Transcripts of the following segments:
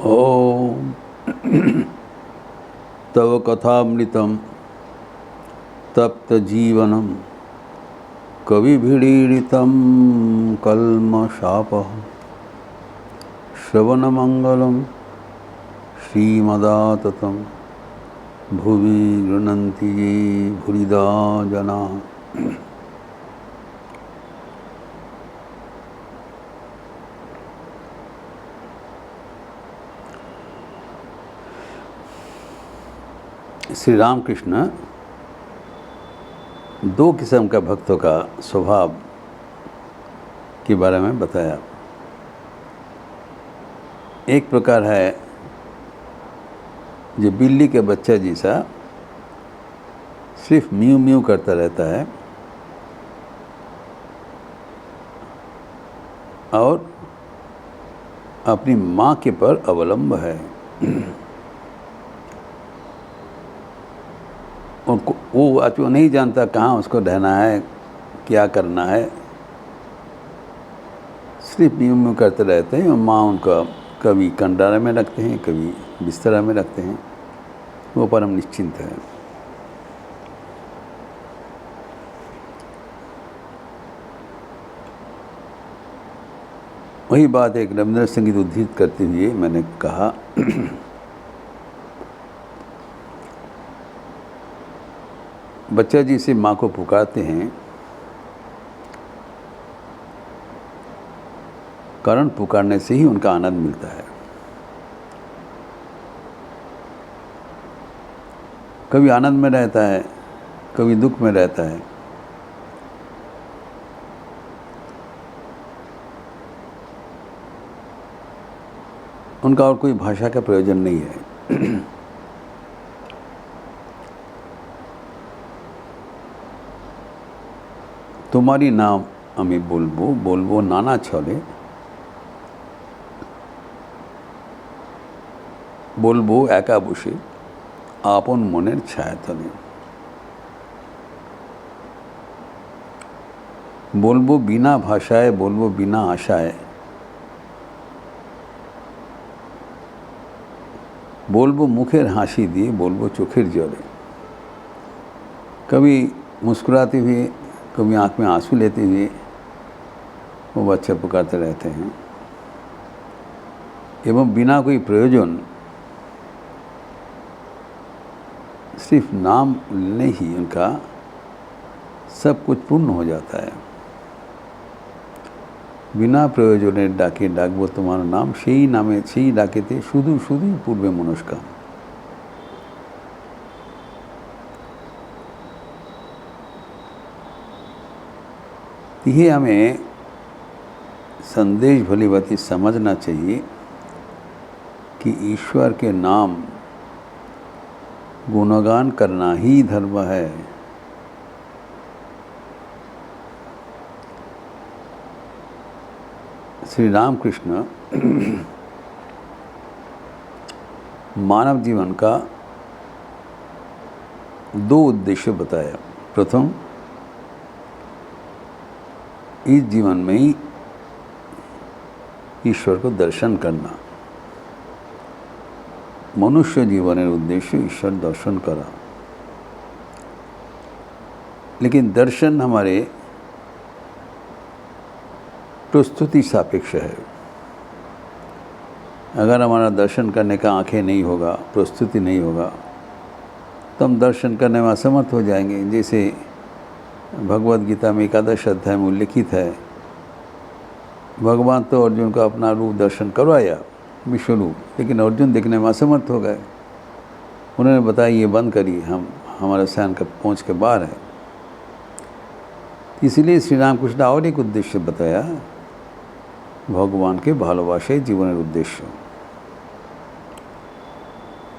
ओम तव कथामृतं तप्तजीवनं कविभिरीडितं कल्मषापः श्रवणमंगलं श्रीमदाततं भुवि गृह्णन्ति ये भूरिदा जनाः। श्री रामकृष्ण दो किस्म का भक्तों का स्वभाव के बारे में बताया। एक प्रकार है जो बिल्ली के बच्चा जैसा सिर्फ म्यू म्यू करता रहता है और अपनी माँ के पर अवलंब है और वो आज नहीं जानता कहाँ उसको रहना है, क्या करना है, सिर्फ म्यू म्यू करते रहते हैं। और माँ उनका कभी कंडारे में रखते हैं, कभी बिस्तरा में रखते हैं, वो परम निश्चिंत है। वही बात एक रविंद्र संगीत उद्धृत करते हुए मैंने कहा बच्चा जी से माँ को पुकारते हैं, कारण पुकारने से ही उनका आनंद मिलता है। कभी आनंद में रहता है, कभी दुख में रहता है। उनका और कोई भाषा का प्रयोजन नहीं है। तुम्हारी नाम আমি বলবো বলবো নানা ছলে, বলবো একা বসে আপন মনের ছায়াতলে, বলবো বিনা ভাষায়, বলবো বিনা আশায়, বলবো মুখের হাসি দিয়ে, বলবো চোখের জলে। कभी मुस्कुराते हुए, कभी आँख में आंसू लेते हुए वो बच्चा पुकारते रहते हैं एवं बिना कोई प्रयोजन सिर्फ नाम लेने ही उनका सब कुछ पूर्ण हो जाता है। बिना प्रयोजने डाके डाकबो तुम्हारा नाम, সেই নামে সেই ডাকেতে শুধু শুধুই পূর্বে মনস্কাম। ये हमें संदेश भली भांति समझना चाहिए कि ईश्वर के नाम गुणगान करना ही धर्म है। श्री रामकृष्ण मानव जीवन का दो उद्देश्य बताया। प्रथम, इस जीवन में ही ईश्वर को दर्शन करना। मनुष्य जीवनेर उद्देश्य ईश्वर दर्शन करा। लेकिन दर्शन हमारे प्रस्तुति सापेक्ष है। अगर हमारा दर्शन करने का आंखें नहीं होगा, प्रस्तुति नहीं होगा, तो हम दर्शन करने में असमर्थ हो जाएंगे। जैसे भगवद गीता में 11 अध्याय में उल्लिखित है, भगवान तो अर्जुन को अपना रूप दर्शन करवाया, विश्व रूप, लेकिन अर्जुन देखने में असमर्थ हो गए। उन्होंने बताया ये बंद करिए, हमारा सहन का पहुँच के बाहर है। इसलिए श्री रामकृष्ण और एक उद्देश्य बताया, भगवान के भालोबाशे जीवन उद्देश्य।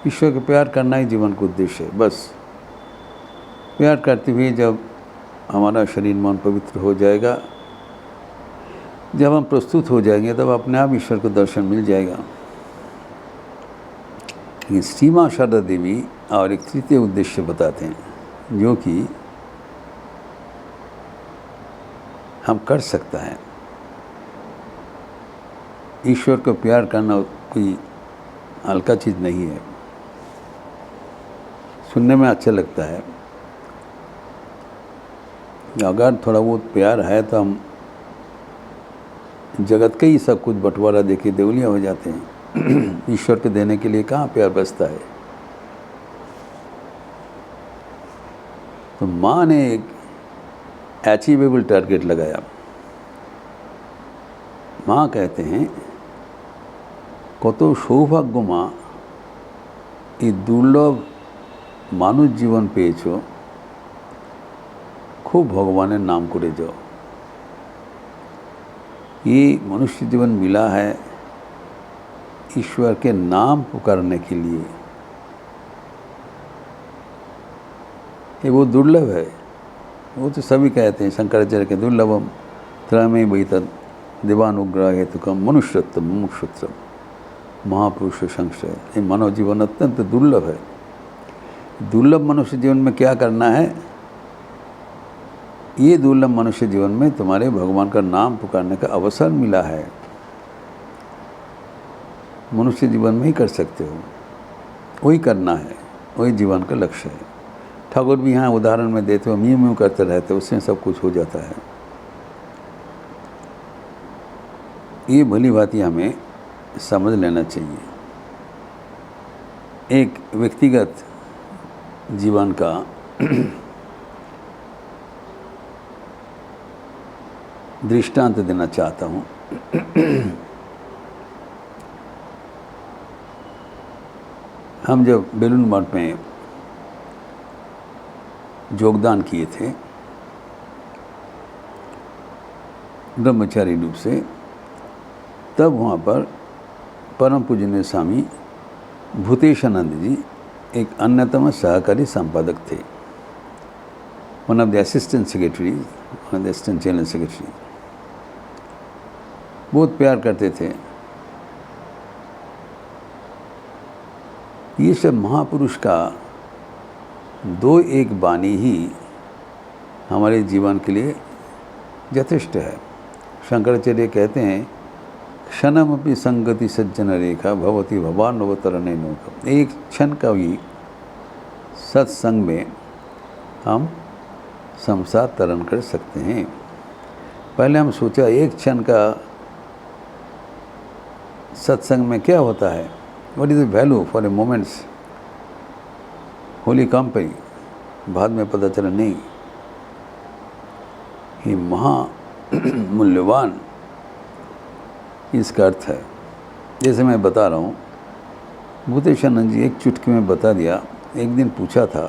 ईश्वर को प्यार करना ही जीवन का उद्देश्य है। बस प्यार करते हुए जब हमारा शरीर मन पवित्र हो जाएगा, जब हम प्रस्तुत हो जाएंगे, तब अपने आप ईश्वर को दर्शन मिल जाएगा। लेकिन श्री माँ शारदा देवी और एक तृतीय उद्देश्य बताते हैं, जो कि हम कर सकता है। ईश्वर को प्यार करना कोई हल्का चीज़ नहीं है। सुनने में अच्छा लगता है, अगर थोड़ा बहुत प्यार है तो हम जगत के ही सब कुछ बंटवारा देके देवलिया हो जाते हैं। ईश्वर के देने के लिए कहाँ प्यार बचता है। तो माँ ने एक अचीवेबल टारगेट लगाया। माँ कहते हैं কত সৌভাগ্য মা, এই দুর্লভ মানুষ জীবন পেয়েছো, खूब भगवान नाम करे जाओ। ये मनुष्य जीवन मिला है ईश्वर के नाम पुकारने के लिए। ये वो दुर्लभ है, वो तो सभी कहते हैं, शंकराचार्य के दुर्लभम त्रयमय वैतद देवानुग्रह हेतुकम मनुष्यत्वम मुमुक्षुत्वम महापुरुष संशय। ये मानव जीवन अत्यंत दुर्लभ है। दुर्लभ मनुष्य जीवन में क्या करना है? ये दुर्लभ मनुष्य जीवन में तुम्हारे भगवान का नाम पुकारने का अवसर मिला है। मनुष्य जीवन में ही कर सकते हो, वही करना है, वही जीवन का लक्ष्य है। ठाकुर भी यहाँ उदाहरण में देते हो, म्यू म्यू करते रहते, उससे सब कुछ हो जाता है। ये भली बात हमें समझ लेना चाहिए। एक व्यक्तिगत जीवन का दृष्टांत देना चाहता हूँ। हम जब बेलून मठ में योगदान किए थे ब्रह्मचारी रूप से, तब वहाँ पर परम पूजनीय स्वामी भूतेशानंद जी एक अन्यतम सहकारी संपादक थे, one of the assistant secretary, one of the assistant general secretary. बहुत प्यार करते थे। ये सब महापुरुष का दो एक वाणी ही हमारे जीवन के लिए यथेष्ट है। शंकराचार्य कहते हैं क्षणमपि संगति सज्जन रेखा भवती भवान अवतरणे नौका। एक क्षण का भी सत्संग में हम संसार तरण कर सकते हैं। पहले हम सोचा एक क्षण का सत्संग में क्या होता है, what is the value for a moment's Holi company. बाद में पता चला नहीं, ये महा मूल्यवान इसका अर्थ है। जैसे मैं बता रहा हूँ, भूतेशानंद जी एक चुटकी में बता दिया। एक दिन पूछा था,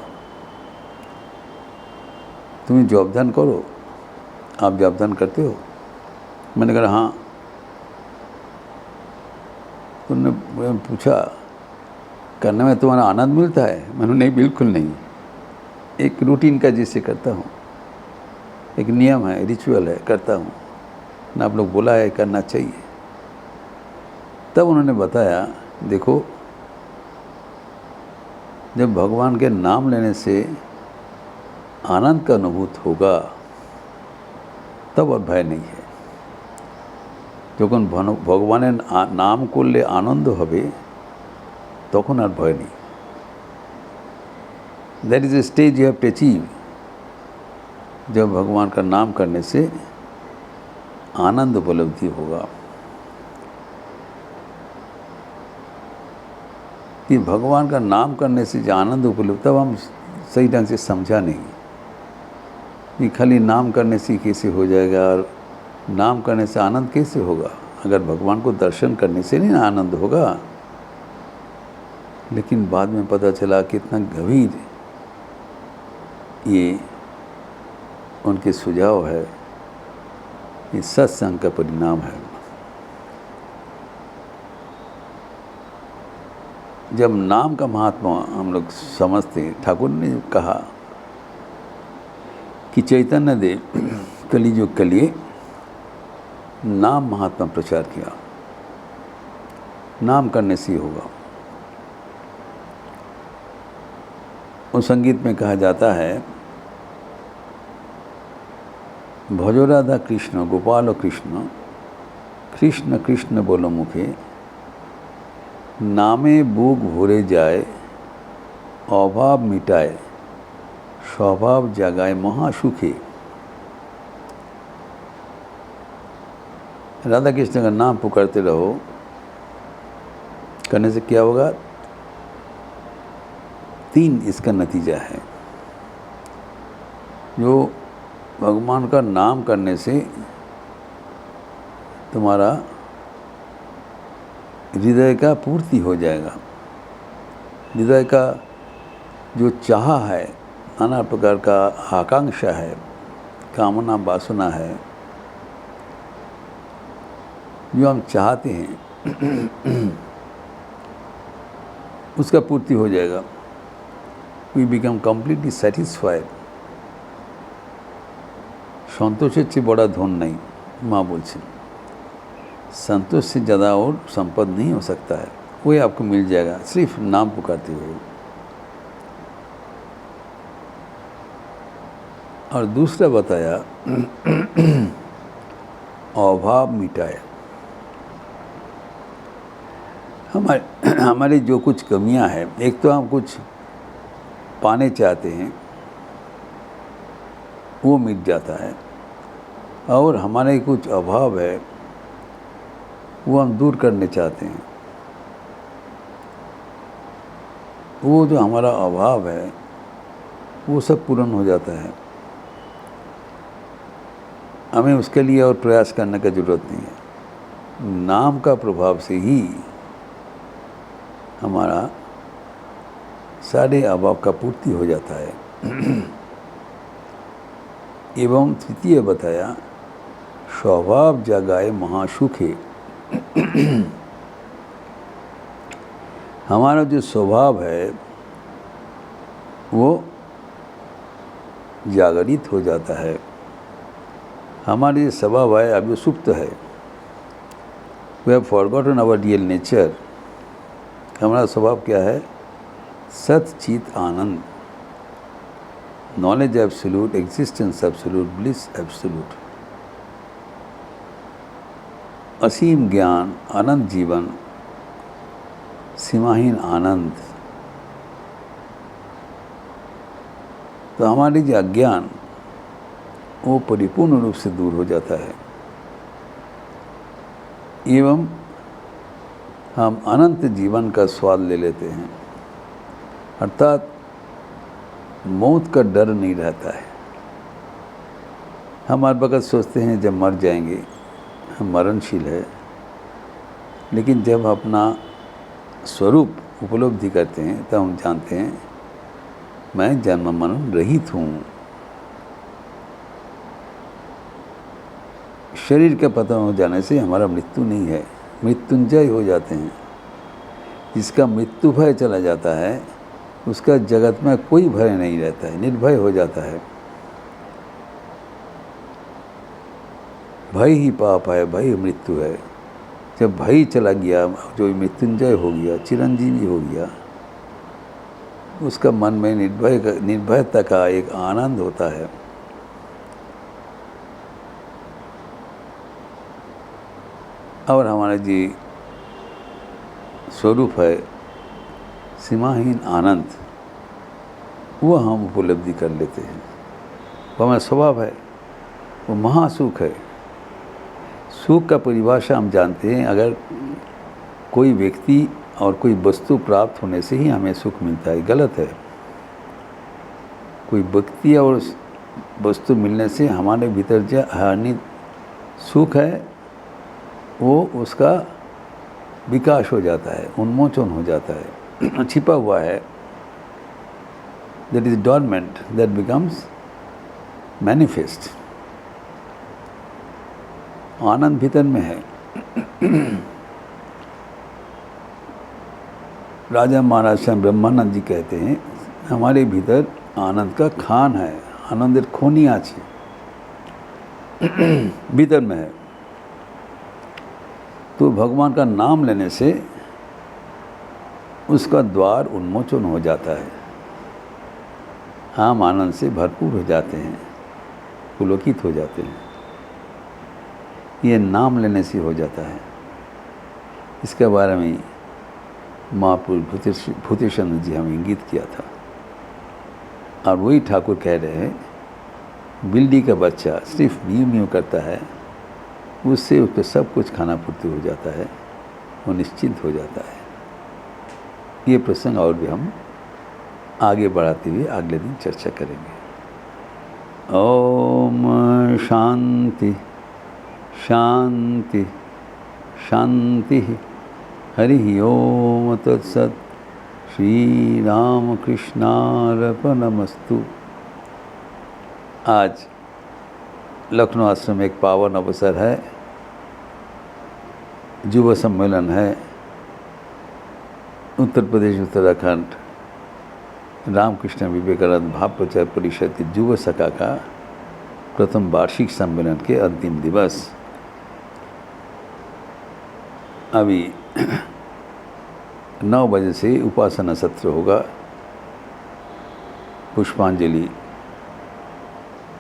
तुम्हें जॉबदान करो, आप जॉबदान करते हो? मैंने कहा हाँ। तुमने पूछा करने में तुम्हारा आनंद मिलता है? मैंने नहीं, बिल्कुल नहीं। एक रूटीन का जिससे करता हूँ, एक नियम है, रिचुअल है, करता हूँ ना, आप लोग बोला है करना चाहिए। तब उन्होंने बताया, देखो जब भगवान के नाम लेने से आनंद का अनुभूत होगा तब और भय नहीं है। যখন ভগবানের নাম করলে আনন্দ হবে তখন আর ভয় নেই। That is a stage you have to achieve. जब भगवान का नाम करने से आनंद उपलब्धि होगा। कि भगवान का नाम करने से जो आनंद उपलब्ध, तब हम सही ढंग से समझा नहीं कि खाली नाम करने से कैसे हो जाएगा और नाम करने से आनंद कैसे होगा। अगर भगवान को दर्शन करने से नहीं ना आनंद होगा। लेकिन बाद में पता चला कितना गंभीर ये उनके सुझाव है, ये सत्संग का परिणाम है। जब नाम का महात्मा हम लोग समझते, ठाकुर ने कहा कि चैतन्य देव कलियुग के लिए नाम महात्मा प्रचार किया। नाम करने से ही होगा। उस संगीत में कहा जाता है, भजो राधा कृष्ण गोपाल कृष्ण, कृष्ण कृष्ण बोलो मुखे, नामे बुक भरे जाए, अभाव मिटाए, स्वभाव जगाए महासुखे। राधा कृष्ण का नाम पुकारते रहो, करने से क्या होगा? 3 इसका नतीजा है। जो भगवान का नाम करने से तुम्हारा हृदय का पूर्ति हो जाएगा। हृदय का जो चाह है, नाना प्रकार का आकांक्षा है, कामना वासना है, जो हम चाहते हैं उसका पूर्ति हो जाएगा। We become completely satisfied. संतोषের চেয়ে बड़ा धन नहीं, माँ बोलছেন। संतोष से ज़्यादा और संपद नहीं हो सकता है, वही आपको मिल जाएगा सिर्फ नाम पुकारते हुए। और दूसरा बताया अभाव मिटाए। हमारी जो कुछ कमियां हैं, एक तो हम कुछ पाने चाहते हैं, वो मिट जाता है, और हमारे कुछ अभाव है वो हम दूर करने चाहते हैं। वो जो हमारा अभाव है वो सब पूर्ण हो जाता है। हमें उसके लिए और प्रयास करने की ज़रूरत नहीं है। नाम का प्रभाव से ही हमारा सारे अभाव का पूर्ति हो जाता है। एवं तृतीय बताया स्वभाव जगाए महासुखे। हमारा जो स्वभाव है वो जागृत हो जाता है। हमारा जो स्वभाव है अभी सुप्त है। We have forgotten our real nature. हमारा स्वभाव क्या है? सत चित आनंद, knowledge absolute, existence absolute, bliss absolute, असीम ज्ञान, अनंत जीवन, सीमाहीन आनंद। तो हमारी जो अज्ञान वो परिपूर्ण रूप से दूर हो जाता है, एवं हम अनंत जीवन का स्वाद ले लेते हैं। अर्थात मौत का डर नहीं रहता है। हम हर वक़्त सोचते हैं जब मर जाएंगे, हम मरणशील है, लेकिन जब अपना स्वरूप उपलब्धि करते हैं तब हम जानते हैं मैं जन्म मरण रहित हूँ। शरीर के पतन हो जाने से हमारा मृत्यु नहीं है, मृत्युंजय हो जाते हैं। जिसका मृत्यु भय चला जाता है उसका जगत में कोई भय नहीं रहता है, निर्भय हो जाता है। भय ही पाप है, भय ही मृत्यु है। जब भय चला गया, जो मृत्युंजय हो गया, चिरंजीवी हो गया, उसका मन में निर्भयता का एक आनंद होता है। और हमारा जी स्वरूप है सीमाहीन आनंद, वो हम उपलब्धि कर लेते हैं। वो हमारा स्वभाव है, वो महासुख है। सुख का परिभाषा हम जानते हैं, अगर कोई व्यक्ति और कोई वस्तु प्राप्त होने से ही हमें सुख मिलता है, गलत है। कोई व्यक्ति और वस्तु मिलने से हमारे भीतर जो हानि सुख है वो उसका विकास हो जाता है, उन्मोचन हो जाता है, छिपा हुआ है। That is dormant, that becomes manifest. आनंद भीतर में है। राजा महाराज श्याम ब्रह्मानंद जी कहते हैं हमारे भीतर आनंद का खान है, आनंदेर खोनी आछे, भीतर में है। तो भगवान का नाम लेने से उसका द्वार उन्मोचन हो जाता है। हम आनंद से भरपूर हो जाते हैं, पुलकित हो जाते हैं। ये नाम लेने से हो जाता है। इसके बारे में महापुरुष भूतेश्वर जी हमें इंगित किया था। और वही ठाकुर कह रहे हैं बिल्ली का बच्चा सिर्फ म्यू म्यू करता है, उससे उस पर सब कुछ खाना पूर्ति हो जाता है, वो निश्चिंत हो जाता है। ये प्रसंग और भी हम आगे बढ़ाते हुए अगले दिन चर्चा करेंगे। ओम शांति शांति शांति। हरि ओम तत्सत। श्री राम कृष्णार्पणमस्तु। आज लखनऊ आश्रम में एक पावन अवसर है, युवा सम्मेलन है। उत्तर प्रदेश उत्तराखंड रामकृष्ण विवेकानंद भाव प्रचार परिषद की युवा शाखा का प्रथम वार्षिक सम्मेलन के अंतिम दिवस। अभी 9 बजे से उपासना सत्र होगा, पुष्पांजलि,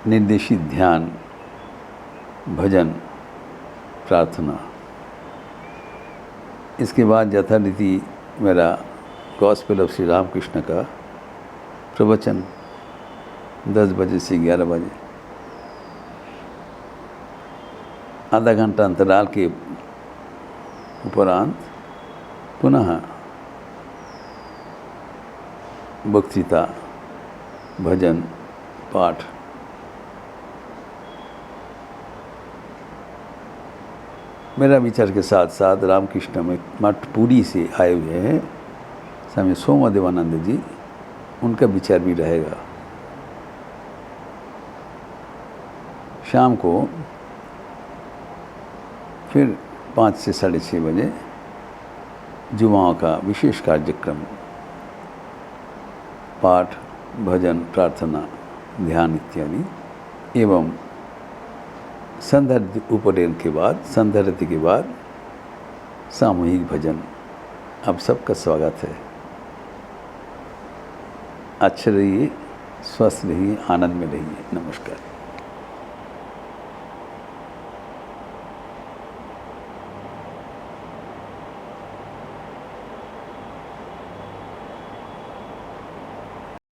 निर्देशित ध्यान, भजन, प्रार्थना। इसके बाद यथारीति मेरा गॉस्पेल ऑफ श्री रामकृष्ण का प्रवचन 10 बजे से 11 बजे, आधा घंटा अंतराल के उपरांत पुनः वक्तृता, भजन, पाठ। मेरा विचार के साथ साथ रामकृष्ण में मठ पुरी से आए हुए हैं स्वामी सोमदेवानंद जी, उनका विचार भी रहेगा। शाम को फिर 5 से 6:30 बजे जुमाओं का विशेष कार्यक्रम, पाठ, भजन, प्रार्थना, ध्यान इत्यादि, एवं संध्या उपनयन के बाद, संध्या आरती के बाद सामूहिक भजन। आप सबका स्वागत है। अच्छे रहिए, स्वस्थ रहिए, आनंद में रहिए। नमस्कार।